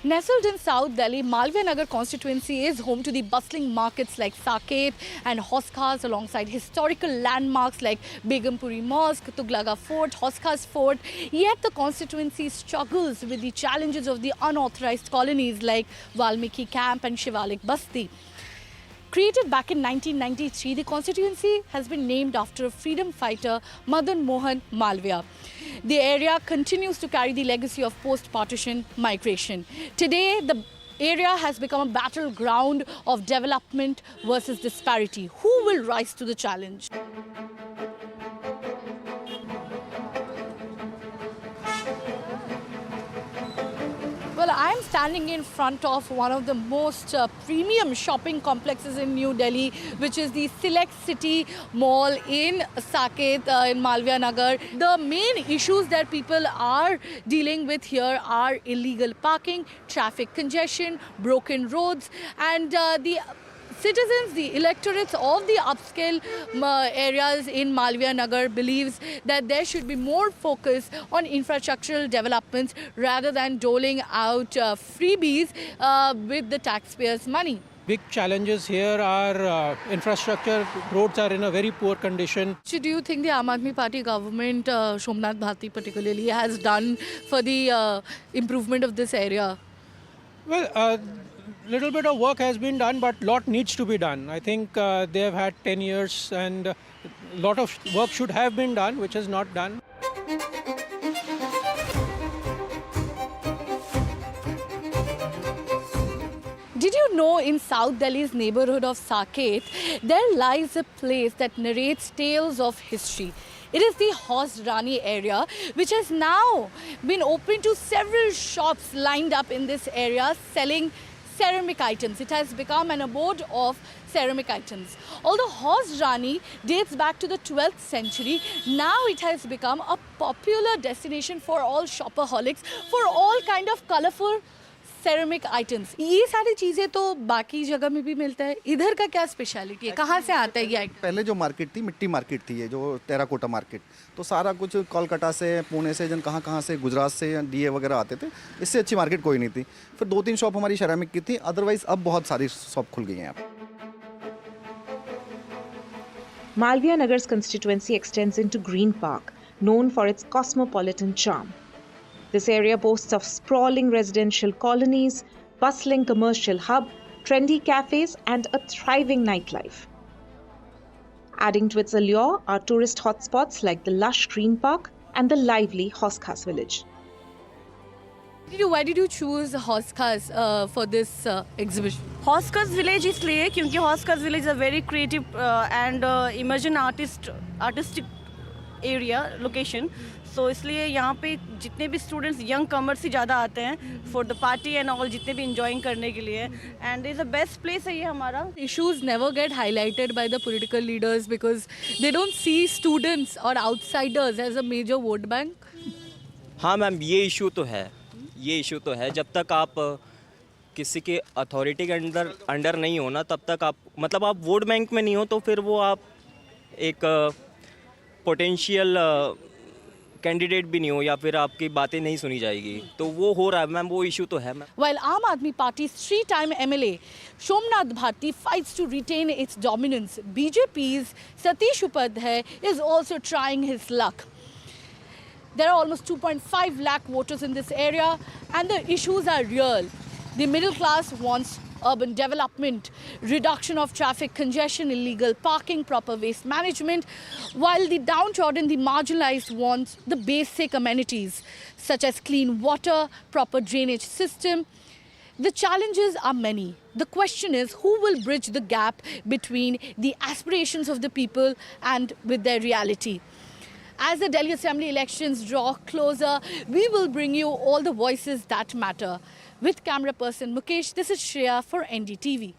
Nestled in South Delhi, Malviya Nagar constituency is home to the bustling markets like Saket and Hoskas, alongside historical landmarks like Begumpuri Mosque, Tughlaqa Fort, Hoskas Fort. Yet the constituency struggles with the challenges of the unauthorized colonies like Valmiki Camp and Shivalik Basti. Created back in 1993, the constituency has been named after freedom fighter Madan Mohan Malviya. The area continues to carry the legacy of post-partition migration. Today, the area has become a battleground of development versus disparity. Who will rise to the challenge? Well, I'm standing in front of one of the most premium shopping complexes in New Delhi, which is the Select City Mall in Saket in Malviya Nagar. The main issues that people are dealing with here are illegal parking, traffic congestion, broken roads, and the citizens, the electorates of the upscale areas in Malviya Nagar believes that there should be more focus on infrastructural developments rather than doling out freebies with the taxpayers' money. Big challenges here are infrastructure. Roads are in a very poor condition. So do you think the Aam Aadmi Party government, Somnath Bharti particularly, has done for the improvement of this area? Well, little bit of work has been done, but lot needs to be done. I think they have had 10 years and a lot of work should have been done, which is not done. Did you know in South Delhi's neighborhood of Saket, there lies a place that narrates tales of history? It is the Horse Rani area, which has now been open to several shops lined up in this area selling ceramic items. It has become an abode of ceramic items. Although Horse Rani dates back to the 12th century, now it has become a popular destination for all shopaholics, for all kind of colorful ceramic items. ये सारी चीजें तो बाकी जगह में भी मिलता है, इधर का क्या स्पेशलिटी है, कहाँ से आता है ये आइटम? पहले जो मार्केट थी, मिट्टी मार्केट थी, ये जो टेराकोटा मार्केट, तो सारा कुछ कोलकाता से, पुणे से, जन कहाँ से, गुजरात से डीए वगैरह आते थे। इससे अच्छी मार्केट कोई नहीं थी। फिर 2-3 शॉप हमारी सेरामिक की थी, अदरवाइज अब बहुत सारी शॉप खुल गई हैं यहाँ। Malviya Nagar's constituency extends into Green Park, known for its cosmopolitan charm. This area boasts of sprawling residential colonies, bustling commercial hub, trendy cafes, and a thriving nightlife. Adding to its allure are tourist hotspots like the lush Green Park and the lively Hoskas village. Why did you choose Hoskas for this exhibition? Hauz Khas village इसलिए क्योंकि Hauz Khas village a very creative and emerging artistic area location, so इसलिए यहाँ पे जितने भी students young commerce ही ज़्यादा आते हैं for the party and all, जितने भी इंजॉइंग करने के लिए, and is a best place है ये हमारा. Issues never get highlighted by the political leaders because they don't see students or outsiders as a major vote bank. हाँ ma'am, ये इशू तो है. जब तक आप किसी के अथॉरिटी के अंडर नहीं हो ना, तब तक आप मतलब आप वोट बैंक में नहीं हो, तो फिर वो आप एक पोटेंशियल कैंडिडेट भी नहीं हो, या फिर आपकी बातें नहीं सुनी जाएगी. तो वो हो रहा है मैम, वो इशू तो है ma'am. While Aam Aadmi Party's three-time MLA Somnath Bharti fights to retain its dominance, BJP's Satish Upadhyay is also trying his luck. There are almost 2.5 lakh voters in this area, and the issues are real. The middle class wants urban development, reduction of traffic congestion, illegal parking, proper waste management, while the downtrodden, the marginalized wants the basic amenities such as clean water, proper drainage system. The challenges are many. The question is, who will bridge the gap between the aspirations of the people and with their reality? As the Delhi Assembly elections draw closer, we will bring you all the voices that matter. With camera person Mukesh, this is Shreya for NDTV.